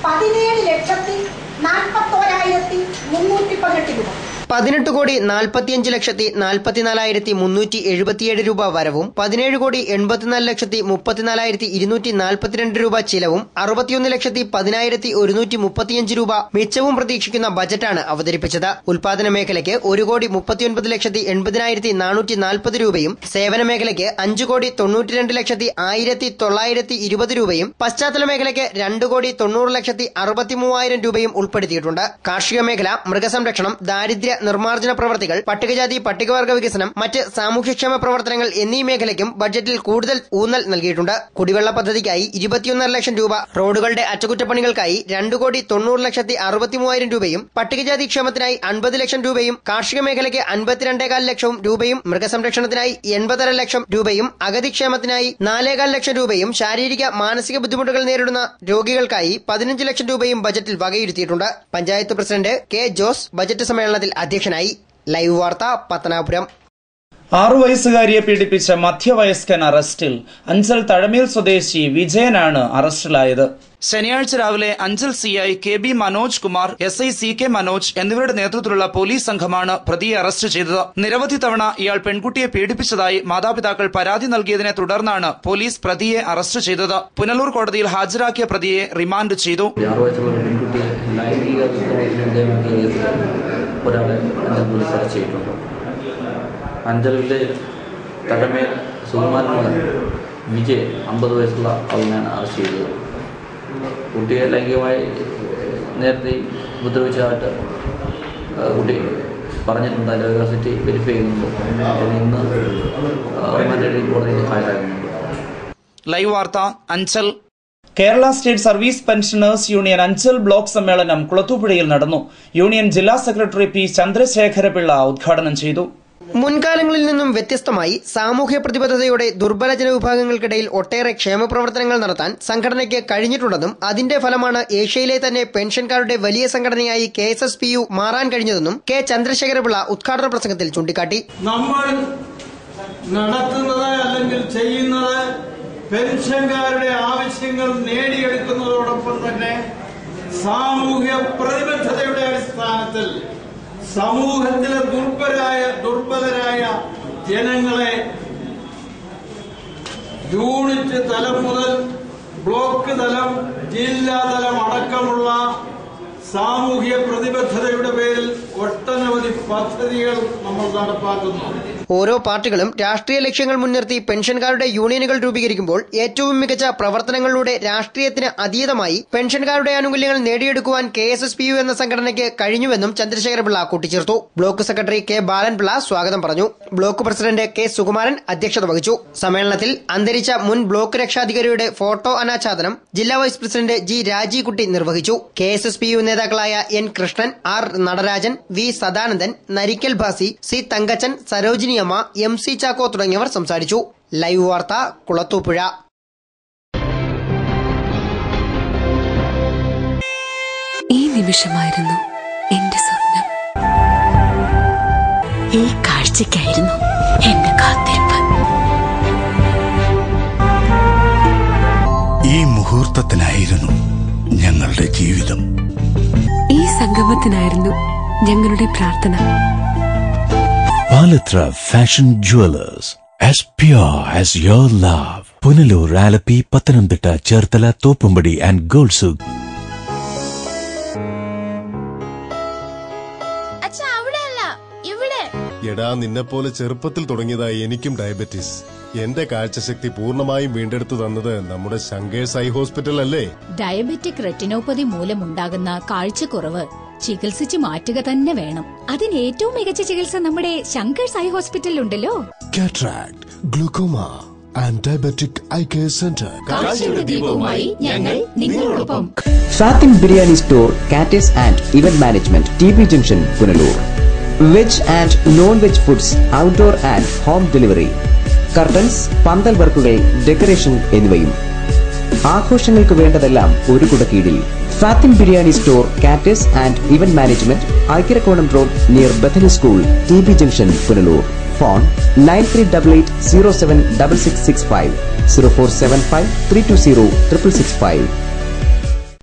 17,41,318 രൂപ. 18,45,44,377 രൂപ വരവും 17,84,34,242 രൂപ ചിലവും 61,10,135 രൂപ മിച്ചവും പ്രതീക്ഷിക്കുന്ന ബജറ്റാണ് അവതരിപ്പിച്ചത്. ഉൽപാദന മേഖലയ്ക്ക് 1,39,80,440 രൂപയും സേവന മേഖലയ്ക്ക് 5,92,1,920 രൂപയും പശ്ചാത്തല മേഖലയ്ക്ക് 2,90,63,000 രൂപയും ഉൾപ്പെടുത്തിയിട്ടുണ്ട്. കാർഷിക മേഖല, മൃഗസംരക്ഷണം, ദാരിദ്ര്യ നിർമ്മാർജ്ജന പ്രവർത്തികൾ, പട്ടികജാതി പട്ടികവർഗ വികസനം, മറ്റ് സാമൂഹ്യക്ഷേമ പ്രവർത്തനങ്ങൾ എന്നീ മേഖലയ്ക്കും ബജറ്റിൽ കൂടുതൽ ഊന്നൽ നൽകിയിട്ടുണ്ട്. കുടിവെള്ള പദ്ധതിക്കായി 21.5 ലക്ഷം രൂപ, റോഡുകളുടെ അറ്റകുറ്റപ്പണികൾക്കായി 2,90,60,000 രൂപയും, പട്ടികജാതി ക്ഷേമത്തിനായി 50 ലക്ഷം രൂപയും, കാർഷിക മേഖലയ്ക്ക് 52.25 ലക്ഷം രൂപയും, മൃഗസംരക്ഷണത്തിനായി 80.5 ലക്ഷം രൂപയും, അഗതി ക്ഷേമത്തിനായി 4.25 ലക്ഷം രൂപയും, ശാരീരിക മാനസിക ബുദ്ധിമുട്ടുകൾ നേരിടുന്ന രോഗികൾക്കായി 15 ലക്ഷം രൂപയും ബജറ്റിൽ വകയിരുത്തിയിട്ടുണ്ട്. Panchayat president K Jose budget സമ്മേളനത്തിൽ അധ്യക്ഷനായി. ലൈവ് വാർത്ത, പത്തനാപുരം. 6 വയസ്സുകാരിയെ പീഡിപ്പിച്ച മധ്യവയസ്കൻ അറസ്റ്റിൽ. അഞ്ചൽ തഴമേൽ സ്വദേശി വിജയനാണ് അറസ്റ്റിലായത്. ശനിയാഴ്ച രാവിലെ Anchal CI KB Manoj Kumar, SI CK Manoj എന്നിവരുടെ നേതൃത്വത്തിലുള്ള പോലീസ് സംഘമാണ് പ്രതിയെ അറസ്റ്റ് ചെയ്തത്. നിരവധി തവണ ഇയാൾ പെൺകുട്ടിയെ പീഡിപ്പിച്ചതായി മാതാപിതാക്കൾ പരാതി നൽകിയതിനെ തുടർന്നാണ് പോലീസ് പ്രതിയെ അറസ്റ്റ് ചെയ്തത്. പുനലൂർ കോടതിയിൽ ഹാജരാക്കിയ പ്രതിയെ റിമാൻഡ് ചെയ്തു. അഞ്ചൽ വില്ലേജ് തടമേൽ സുകുമാരൻ മകൻ വിജയ് 50 വയസ്സുള്ള ആളിനെയാണ് അറസ്റ്റ് ചെയ്തത്. കുട്ടിയെ ലൈംഗികമായി നേരത്തെ ഉപദ്രവിച്ചതായിട്ട് കുട്ടി പറഞ്ഞിട്ടുണ്ട്. അതിൻ്റെ വെറാസിറ്റി വെരിഫൈ ചെയ്യുന്നുണ്ട്. ഇന്ന് റിമാൻഡ് കോടതിയിൽ ഹാജരാകുന്നുണ്ട്. ലൈവ് വാർത്ത, Anchal. Kerala state service pensioners union Anchal block സമ്മേളനം കുളത്തൂപ്പുഴയിൽ നടന്നു. യൂണിയൻ ജില്ലാ സെക്രട്ടറി P ചന്ദ്രശേഖരപിള്ള ഉദ്ഘാടനം ചെയ്തു. മുൻകാലങ്ങളിൽ നിന്നും വ്യത്യസ്തമായി സാമൂഹ്യ പ്രതിബദ്ധതയോടെ ദുർബല ജനവിഭാഗങ്ങൾക്കിടയിൽ ഒട്ടേറെ ക്ഷേമപ്രവർത്തനങ്ങൾ നടത്താൻ സംഘടനയ്ക്ക് കഴിഞ്ഞിട്ടുണ്ടെന്നും അതിന്റെ ഫലമാണ് ഏഷ്യയിലെ തന്നെ പെൻഷൻകാരുടെ വലിയ സംഘടനയായി KSSPU മാറാൻ കഴിഞ്ഞതെന്നും കെ ചന്ദ്രശേഖരപിള്ള ഉദ്ഘാടന പ്രസംഗത്തിൽ ചൂണ്ടിക്കാട്ടി. നമ്മൾ നടത്തുന്നത് അല്ലെങ്കിൽ ചെയ്യുന്നത് പെൻഷൻകാരുടെ ആവശ്യങ്ങൾ നേടിയെടുക്കുന്നതോടൊപ്പം തന്നെ സാമൂഹ്യ പ്രതിബദ്ധതയുടെ അടിസ്ഥാനത്തിൽ സമൂഹത്തിലെ ദുർബലരായ ജനങ്ങളെ യൂണിറ്റ് തലം മുതൽ ബ്ലോക്ക് തലം, ജില്ലാ തലം അടക്കമുള്ള സാമൂഹ്യ പ്രതിബദ്ധതയുടെ പേരിൽ ഒട്ടനവധി പദ്ധതികൾ നമ്മൾ നടപ്പാക്കുന്നു. ഓരോ പാർട്ടികളും രാഷ്ട്രീയ ലക്ഷ്യങ്ങൾ മുൻനിർത്തി പെൻഷൻകാരുടെ യൂണിയനുകൾ രൂപീകരിക്കുമ്പോൾ ഏറ്റവും മികച്ച പ്രവർത്തനങ്ങളിലൂടെ രാഷ്ട്രീയത്തിന് അതീതമായി പെൻഷൻകാരുടെ ആനുകൂല്യങ്ങൾ നേടിയെടുക്കുവാൻ KSSPU എന്ന സംഘടനയ്ക്ക് കഴിഞ്ഞുവെന്നും ചന്ദ്രശേഖരപിള്ള കൂട്ടിച്ചേർത്തു. ബ്ലോക്ക് സെക്രട്ടറി K ബാലൻപിള്ള സ്വാഗതം പറഞ്ഞു. ബ്ലോക്ക് പ്രസിഡന്റ് K സുകുമാരൻ അധ്യക്ഷത വഹിച്ചു. സമ്മേളനത്തിൽ അന്തരിച്ച മുൻ ബ്ലോക്ക് രക്ഷാധികാരിയുടെ ഫോട്ടോ അനാച്ഛാദനം ജില്ലാ വൈസ് പ്രസിഡന്റ് G രാജീകുട്ടി നിർവഹിച്ചു. KSSPU നേതാക്കളായ N Krishnan, R Natarajan, V Sadanandan, Narikkal Bhasi, C Thankachan, Sarojini അമ്മ, MC ചാക്കോ തുടങ്ങിയവർ സംസാരിച്ചു. ലൈവ് വാർത്ത, കുളത്തൂപ്പുഴ. ഈ നിമിഷമായിരുന്നു എന്റെ സ്വപ്നം. ഈ കാഴ്ചയ്ക്കായിരുന്നു എന്റെ കാത്തിരിപ്പ്. ഈ മുഹൂർത്തത്തിനായിരുന്നു ഞങ്ങളുടെ ജീവിതം. ഈ സംഗമത്തിനായിരുന്നു ഞങ്ങളുടെ പ്രാർത്ഥന. Pallatra Fashion Jewelers, as pure as your love. Punalur, Alapi, Pathanamthitta, Cherthala, Thoppambadi and Goldsuk. എടാ, നിന്നെപ്പോലെ ചെറുപ്പത്തിൽ തുടങ്ങിയതായി എനിക്കും ഡയബറ്റീസ്. എന്റെ കാഴ്ചശക്തി പൂർണ്ണമായും വീണ്ടെടുത്തു തന്നത് നമ്മുടെ ശങ്കേഴ്സ് ഐ ഹോസ്പിറ്റൽ അല്ലേ? ഡയബറ്റിക് റെറ്റിനോപ്പതി മൂലമുണ്ടാകുന്ന കാഴ്ചക്കുറവ് ചികിത്സിച്ച് മാറ്റുക തന്നെ വേണം. അതിന് ഏറ്റവും മികച്ച ചികിത്സ നമ്മുടെ ശങ്കേഴ്സ് ഐ ഹോസ്പിറ്റലിൽ ഉണ്ടല്ലോ. Cataract, glaucoma and diabetic eye care centre. കാഴ്ചയുടെ ദീപവുമായി ഞങ്ങൾ നിങ്ങളോടൊപ്പം. Fathin biryani store, caterers and event management, TB junction, Punalur. Veg and non veg foods, outdoor and home delivery, curtains, pandal വർക്കുകൾ, ഡെക്കറേഷൻ എന്നിവയും. ആഘോഷങ്ങൾക്ക് വേണ്ടതെല്ലാം ഒരു കുടക്കീഴിൽ. Fathin biryani store, caterers and event management, Aikkarakonam road near Bethany school, TB junction, Punalur. Phone 9388076665, 0475320665.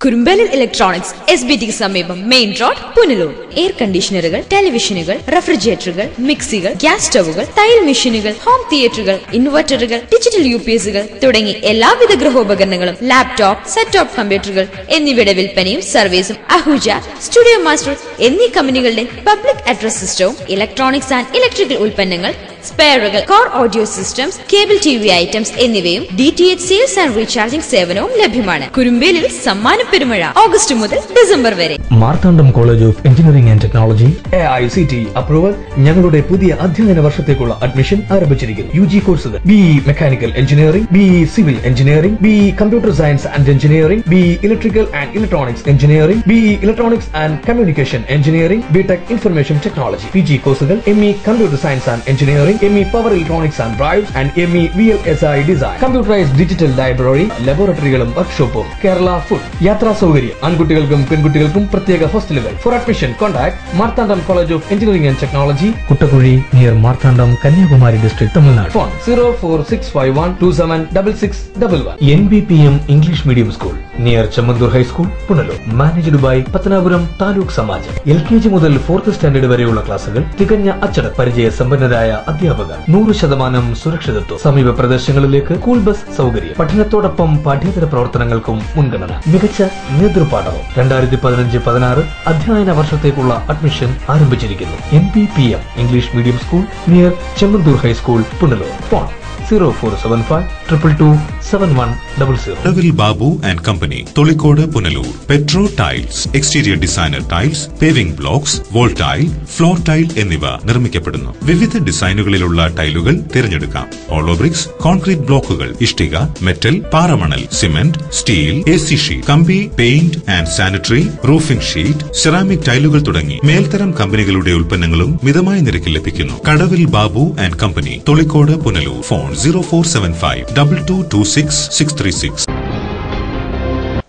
Kurumbalil electronics SBT സമീപം main road Punalur. Air കണ്ടീഷണറുകൾ, ടെലിവിഷനുകൾ, റെഫ്രിജറേറ്ററുകൾ, മിക്സികൾ, gas സ്റ്റവുകൾ, തയ്യൽ മെഷീനുകൾ, ഹോം തിയേറ്ററുകൾ, ഇൻവെർട്ടറുകൾ, ഡിജിറ്റൽ UPSകൾ തുടങ്ങി എല്ലാവിധ ഗൃഹോപകരണങ്ങളും, ലാപ്ടോപ്പ്, സെറ്റ് ടോപ്പ് കമ്പ്യൂട്ടറുകൾ എന്നിവയുടെ വിൽപ്പനയും സർവീസും അഹൂജ, സ്റ്റുഡിയോ മാസ്റ്റർ എന്നീ കമ്പനികളുടെ പബ്ലിക് അഡ്രസ് സിസ്റ്റവും ഇലക്ട്രോണിക്സ് ആൻഡ് ഇലക്ട്രിക്കൽ ഉൽപ്പന്നങ്ങൾ, സ്പെയറുകൾ, core audio systems, cable TV items എന്നിവയും DTH സെയിൽസ് ആൻഡ് റീചാർജിംഗ് സേവനവും ലഭ്യമാണ്. കുരുമ്പേലിൽ സമ്മാന പെരുമഴ ഓഗസ്റ്റ് മുതൽ ഡിസംബർ വരെ. Marthandam college of engineering and technology AICTE approval. ഞങ്ങളുടെ പുതിയ അധ്യയന വർഷത്തേക്കുള്ള അഡ്മിഷൻ ആരംഭിച്ചിരിക്കുന്നു. UG കോഴ്സുകൾ BE mechanical engineering, BE civil engineering, BE computer science and engineering, BE electrical and electronics engineering, BE electronics and communication engineering, BTech information technology. PG കോഴ്സുകൾ ME computer science and engineering, ME power electronics and drives and ME VLSI design. Computerised digital library, ലബോറട്ടറികളും വർക്ക്ഷോപ്പും. കേരള ഫുഡ്. യാത്രാ സൗകര്യം. ആൺകുട്ടികൾക്കും പെൺകുട്ടികൾക്കും പ്രത്യേക ഹോസ്റ്റലുകൾ. For admission contact Marthandam college of engineering and technology, Kuttakuzhi, near Marthandam, Kanyakumari district, Tamil Nadu. Phone 04651276611. NBPM English medium school near Chemmanthoor high school, Punalur. Managed by Pathanapuram taluk Samajam. LKG മുതൽ 4th സ്റ്റാൻഡേർഡ് വരെയുള്ള ക്ലാസുകൾ. തികഞ്ഞ അച്ചട പരിചയ സമ്പന്നരായ അധ്യാപകർ. 100% സുരക്ഷിതത്വം. സമീപ പ്രദേശങ്ങളിലേക്ക് സ്കൂൾ ബസ് സൗകര്യം. പഠനത്തോടൊപ്പം പാഠ്യേതര പ്രവർത്തനങ്ങൾക്കും മുൻഗണന. മികച്ച നേതൃപാഠവും. 2015-16 അധ്യയന വർഷത്തേക്കുള്ള അഡ്മിഷൻ ആരംഭിച്ചിരിക്കുന്നു. NBPM English medium school near Chemmanthoor high school, Punalur. Phone 0475227100. Kadavil Babu and company, Tholicode, Punalur. Petro tiles, exterior designer tiles, paving blocks, wall tile, floor tile എന്നിവ നിർമ്മിക്കപ്പെടുന്നു. വിവിധ ഡിസൈനുകളിലുള്ള ടൈലുകൾ തിരഞ്ഞെടുക്കാം. ഹോളോ ബ്രിക്സ്, കോൺക്രീറ്റ് ബ്ലോക്കുകൾ, ഇഷ്ടിക, മെറ്റൽ, പാറമണൽ, സിമന്റ്, സ്റ്റീൽ, AC ഷീറ്റ്, കമ്പി, paint and sanitary, roofing sheet, ceramic ടൈലുകൾ തുടങ്ങി മേൽത്തരം കമ്പനികളുടെ ഉൽപ്പന്നങ്ങളും മിതമായ നിരക്കിൽ ലഭിക്കുന്നു. Kadavil Babu and company, Tholicode, Punalur. Phone 0475222636.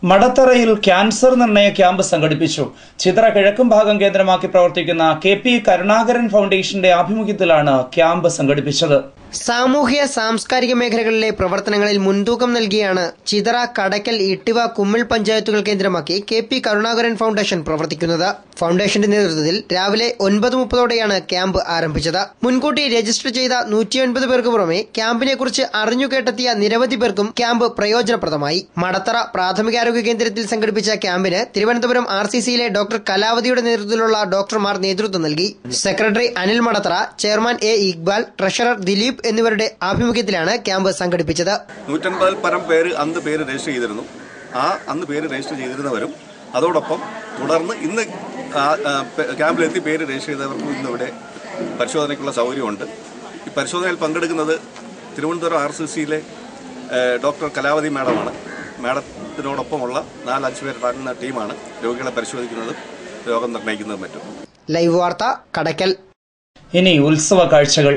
മടത്തറയിൽ ക്യാൻസർ നിർണയ ക്യാമ്പ് സംഘടിപ്പിച്ചു. ചിത്ര കിഴക്കും ഭാഗം കേന്ദ്രമാക്കി പ്രവർത്തിക്കുന്ന KP കരുണാകരൻ ഫൗണ്ടേഷന്റെ ആഭിമുഖ്യത്തിലാണ് ക്യാമ്പ് സംഘടിപ്പിച്ചത്. സാമൂഹ്യ സാംസ്കാരിക മേഖലകളിലെ പ്രവർത്തനങ്ങളിൽ മുൻതൂക്കം നൽകിയാണ് ചിതറ, കടക്കൽ, ഇട്ടിവ, കുമ്മിൾ പഞ്ചായത്തുകൾ കേന്ദ്രമാക്കി KP കരുണാകരൻ ഫൗണ്ടേഷൻ പ്രവർത്തിക്കുന്നത്. ഫൗണ്ടേഷന്റെ നേതൃത്വത്തിൽ രാവിലെ 9:30 ക്യാമ്പ് ആരംഭിച്ചത്. മുൻകൂട്ടി രജിസ്റ്റർ ചെയ്ത 109 പേർക്ക് പുറമെ ക്യാമ്പിനെ കുറിച്ച് അറിഞ്ഞുകേട്ടെത്തിയ നിരവധി പേർക്കും ക്യാമ്പ് പ്രയോജനപ്രദമായി. മടത്തറ പ്രാഥമികാരോഗ്യ കേന്ദ്രത്തിൽ സംഘടിപ്പിച്ച ക്യാമ്പിന് തിരുവനന്തപുരം RCCയിലെ ഡോക്ടർ കലാവതിയുടെ നേതൃത്വത്തിലുള്ള ഡോക്ടർമാർ നേതൃത്വം നൽകി. Secretary Anil Madathara, chairman A. Iqbal, treasurer Dileep എന്നിവരുടെ ആഭിമുഖ്യത്തിലാണ് ക്യാമ്പ് സംഘടിപ്പിച്ചത്. 150 പരം പേര് അന്ന് പേര് രജിസ്റ്റർ ചെയ്തിരുന്നു. അന്ന് പേര് രജിസ്റ്റർ ചെയ്തിരുന്നവരും അതോടൊപ്പം തുടർന്ന് ഇന്ന് ക്യാമ്പിലെത്തി പേര് രജിസ്റ്റർ ചെയ്തവർക്കും ഇന്നിവിടെ പരിശോധനയ്ക്കുള്ള സൗകര്യമുണ്ട്. ഈ പരിശോധനയിൽ പങ്കെടുക്കുന്നത് തിരുവനന്തപുരം RCCയിലെ ഡോക്ടർ കലാവതി മാഡമാണ്. മാഡത്തിനോടൊപ്പമുള്ള 4-5 പേരടങ്ങുന്ന ടീമാണ് രോഗികളെ പരിശോധിക്കുന്നതും രോഗം നിർണ്ണയിക്കുന്നതും മറ്റും. ലൈവ് വാർത്ത, കടക്കൽ. ഇനി ഉത്സവ കാഴ്ചകൾ.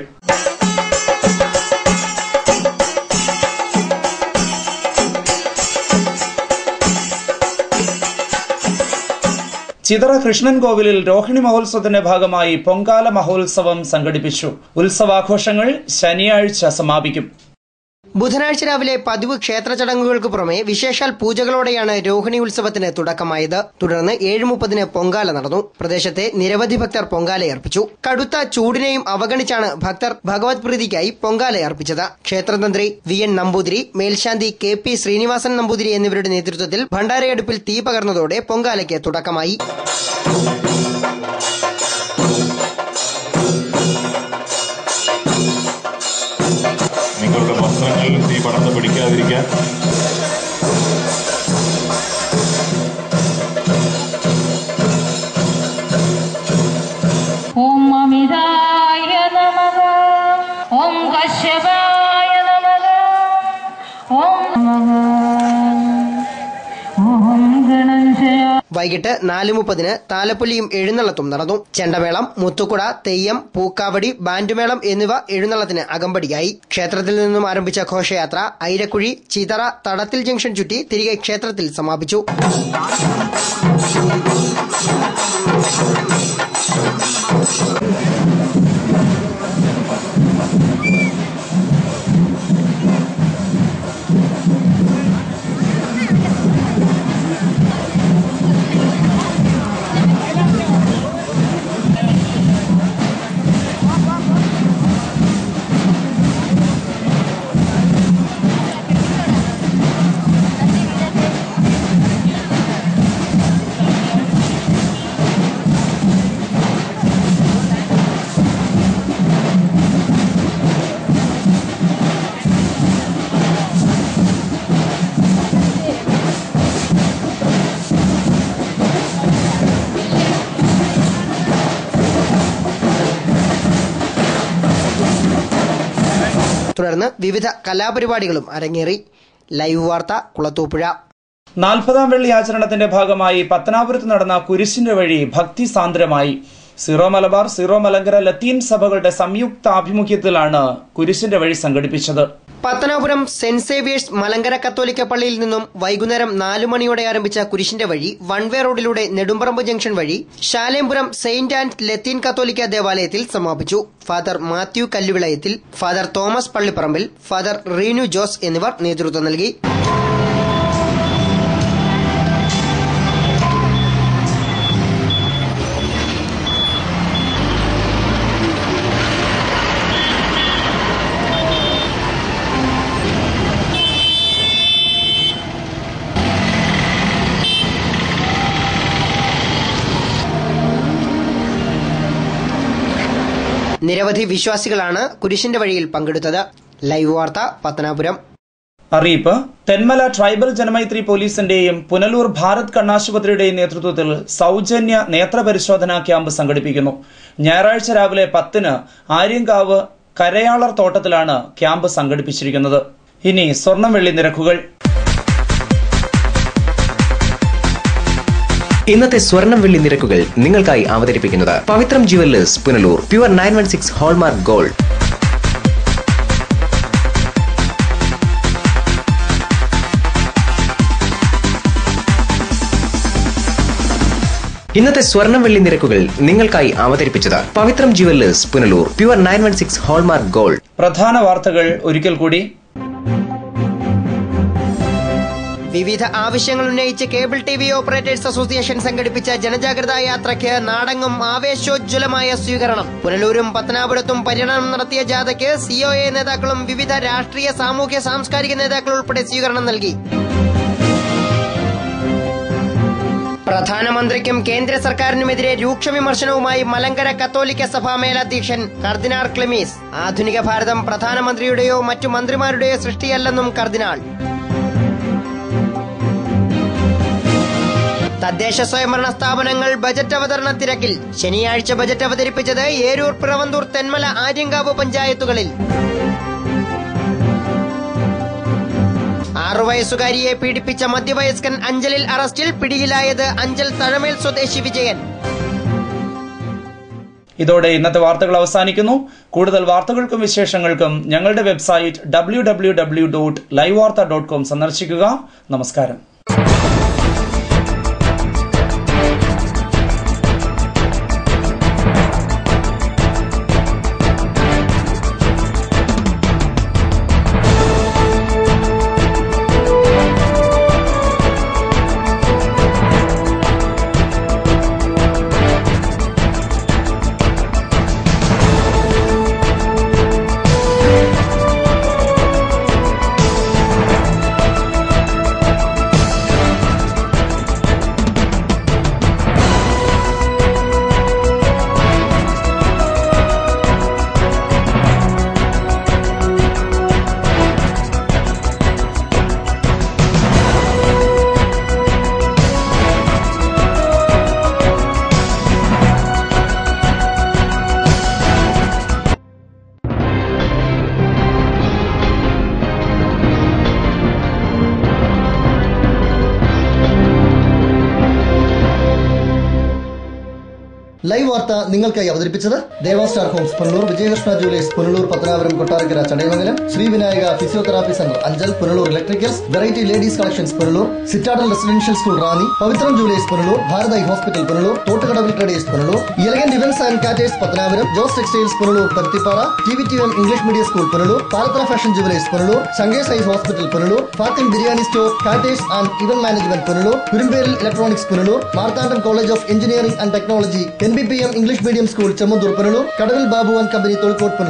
ചിതറ കൃഷ്ണൻ കോവിലിൽ രോഹിണി മഹോത്സവത്തിന്റെ ഭാഗമായി പൊങ്കാല മഹോത്സവം സംഘടിപ്പിച്ചു. ഉത്സവാഘോഷങ്ങൾ ശനിയാഴ്ച സമാപിക്കും. ബുധനാഴ്ച രാവിലെ പതിവ് ക്ഷേത്ര ചടങ്ങുകൾക്ക് പുറമെ വിശേഷാൽ പൂജകളോടെയാണ് രോഹിണി ഉത്സവത്തിന് തുടക്കമായത്. തുടർന്ന് 7:30 പൊങ്കാല നടന്നു. പ്രദേശത്തെ നിരവധി ഭക്തർ പൊങ്കാലയർപ്പിച്ചു. കടുത്ത ചൂടിനെയും അവഗണിച്ചാണ് ഭക്തർ ഭഗവത് പ്രീതിക്കായി പൊങ്കാലയർപ്പിച്ചത്. ക്ഷേത്രതന്ത്രി VN നമ്പൂതിരി, മേൽശാന്തി KP ശ്രീനിവാസൻ നമ്പൂതിരി എന്നിവരുടെ നേതൃത്വത്തിൽ ഭണ്ഡാരയടുപ്പിൽ തീ പകർന്നതോടെ പൊങ്കാലയ്ക്ക് തുടക്കമായി. നിങ്ങളുടെ വസ്ത്രങ്ങളിൽ തീ പടർന്ന് പിടിക്കാതിരിക്കാൻ ഓം അമിതായ നമഃ, ഓം കശ്യപായ നമഃ, ഓം നമഃ, ഓം ഗണേശായ. വൈകിട്ട് 4:30 താലപ്പൊലിയും എഴുന്നള്ളത്തും നടന്നു. ചെണ്ടമേളം, മുത്തുകുട, തെയ്യം, പൂക്കാവടി, ബാൻഡുമേളം എന്നിവ എഴുന്നള്ളത്തിന് അകമ്പടിയായി. ക്ഷേത്രത്തിൽ നിന്നും ആരംഭിച്ച ഘോഷയാത്ര ഐരക്കുഴി, ചിതറ, തടത്തിൽ ജംഗ്ഷൻ ചുറ്റി തിരികെ ക്ഷേത്രത്തിൽ സമാപിച്ചു. തുടർന്ന് വിവിധ കലാപരിപാടികളും അരങ്ങേറി. ലൈവ് വാർത്ത, കുളത്തൂപ്പുഴ. 40ാം വെള്ളി ആചരണത്തിന്റെ ഭാഗമായി പത്തനാപുരത്ത് നടന്ന കുരിശിന്റെ വഴി ഭക്തി സാന്ദ്രമായി. സീറോ മലബാർ, സീറോ മലങ്കര, ലത്തീൻ സഭകളുടെ സംയുക്ത ആഭിമുഖ്യത്തിലാണ് കുരിശിന്റെ വഴി സംഘടിപ്പിച്ചത്. പത്തനാപുരം സെന്റ് സേവിയേഴ്സ് മലങ്കര കത്തോലിക്ക പള്ളിയിൽ നിന്നും വൈകുന്നേരം 4 മണിയോടെ ആരംഭിച്ച കുരിശിന്റെ വഴി വൺവേ റോഡിലൂടെ നെടുമ്പറമ്പ് ജംഗ്ഷൻ വഴി ശാലേംപുരം സെയിന്റ് ആൻഡ് ലത്തീൻ കത്തോലിക്ക ദേവാലയത്തിൽ സമാപിച്ചു. ഫാദർ മാത്യു കല്ലുവിളയത്തിൽ, ഫാദർ തോമസ് പള്ളിപ്പറമ്പിൽ, ഫാദർ റീനു ജോസ് എന്നിവർ നേതൃത്വം നൽകി. നിരവധി വിശ്വാസികളാണ് കുരിശിന്റെ വഴിയിൽ പങ്കെടുത്തത്. ലൈവ് വാർത്ത, പത്തനാപുരം. അറിയിപ്പ്: തെന്മല ട്രൈബൽ ജനമൈത്രി പോലീസിന്റെയും പുനലൂർ ഭാരത് കണ്ണാശുപത്രിയുടെയും നേതൃത്വത്തിൽ സൗജന്യ നേത്രപരിശോധനാ ക്യാമ്പ് സംഘടിപ്പിക്കുന്നു. ഞായറാഴ്ച രാവിലെ 10-ന് ആര്യങ്കാവ് കരയാളർ തോട്ടത്തിലാണ് ക്യാമ്പ് സംഘടിപ്പിച്ചിരിക്കുന്നത്. ഇനി സ്വർണം വെള്ളി നിരക്കുകൾ. ഇന്നത്തെ സ്വർണം വെള്ളി നിരക്കുകൾ നിങ്ങൾക്കായി അവതരിപ്പിക്കുന്നത് Pavithram jewellers Punalur. Pure 916 hallmark gold. ഇന്നത്തെ സ്വർണം വെള്ളി നിരക്കുകൾ നിങ്ങൾക്കായി അവതരിപ്പിച്ചത് Pavithram jewellers Punalur. Pure 916 hallmark gold. പ്രധാന വാർത്തകൾ ഒരിക്കൽ കൂടി. വിവിധ ആവശ്യങ്ങൾ ഉന്നയിച്ച് cable T V operators association സംഘടിപ്പിച്ച ജനജാഗ്രതാ യാത്രയ്ക്ക് നാടെങ്ങും ആവേശോജ്വലമായ സ്വീകരണം. പുനലൂരും പത്തനാപുരത്തും പര്യടനം നടത്തിയ ജാഥയ്ക്ക് COA നേതാക്കളും വിവിധ രാഷ്ട്രീയ, സാമൂഹ്യ, സാംസ്കാരിക നേതാക്കൾ ഉൾപ്പെടെ സ്വീകരണം നൽകി. പ്രധാനമന്ത്രിക്കും കേന്ദ്ര സർക്കാരിനുമെതിരെ രൂക്ഷ വിമർശനവുമായി മലങ്കര കത്തോലിക്ക സഭാ മേലധ്യക്ഷൻ കർദിനാൾ ക്ലെമീസ്. ആധുനിക ഭാരതം പ്രധാനമന്ത്രിയുടെയോ മറ്റു മന്ത്രിമാരുടെയോ സൃഷ്ടിയല്ലെന്നും കർദിനാൾ. തദ്ദേശ സ്വയംഭരണ സ്ഥാപനങ്ങൾ ബജറ്റ് അവതരണ തിരക്കിൽ. ശനിയാഴ്ച ബജറ്റ് അവതരിപ്പിച്ചത് ഏരൂർ, പിറവന്തൂർ, തെന്മല, ആര്യങ്കാവ് പഞ്ചായത്തുകളിൽ. 6 വയസ്സുകാരിയെ പീഡിപ്പിച്ച മധ്യവയസ്കൻ അഞ്ചലിൽ അറസ്റ്റിൽ. പിടിയിലായത് അഞ്ചൽ തഴമേൽ സ്വദേശി വിജയൻ. ഇതോടെ ഇന്നത്തെ വാർത്തകൾ അവസാനിക്കുന്നു. കൂടുതൽ വാർത്തകൾക്കും വിശേഷങ്ങൾക്കും ഞങ്ങളുടെ വെബ്സൈറ്റ് www.livevarta.com സന്ദർശിക്കുക. നമസ്കാരം. ലൈവ് വാർത്ത നിങ്ങൾക്കായി അവതരിപ്പിച്ചത് Deva star homes Punalur, Vijayakrishna jewellers Punalur, Pathanapuram, Kottarakkara, Chadayamangalam, Sri Vinayaka physiotherapy centre Anchal, Punalur electricals, variety ladies collections Punalur, citadel residential school Ranni, Pavithram jewellers Punalur, Bharat hospital Punalur, Thottukadavil traders Punalur, elegant events and caterers Pathanapuram, Jose textiles Punalur, Paruthippara, TVTM English medium school Punalur, Palathara fashion jewellers Punalur, Shankar's eye hospital Punalur, Fathim biryani store, caterers and event management Punalur, Kurumberil electronics Punalur, Marthandam college of engineering and technology, NBPM English medium school Chemmanthoor Punalur, Kadavil Babu and company Thozhilkode Punalur.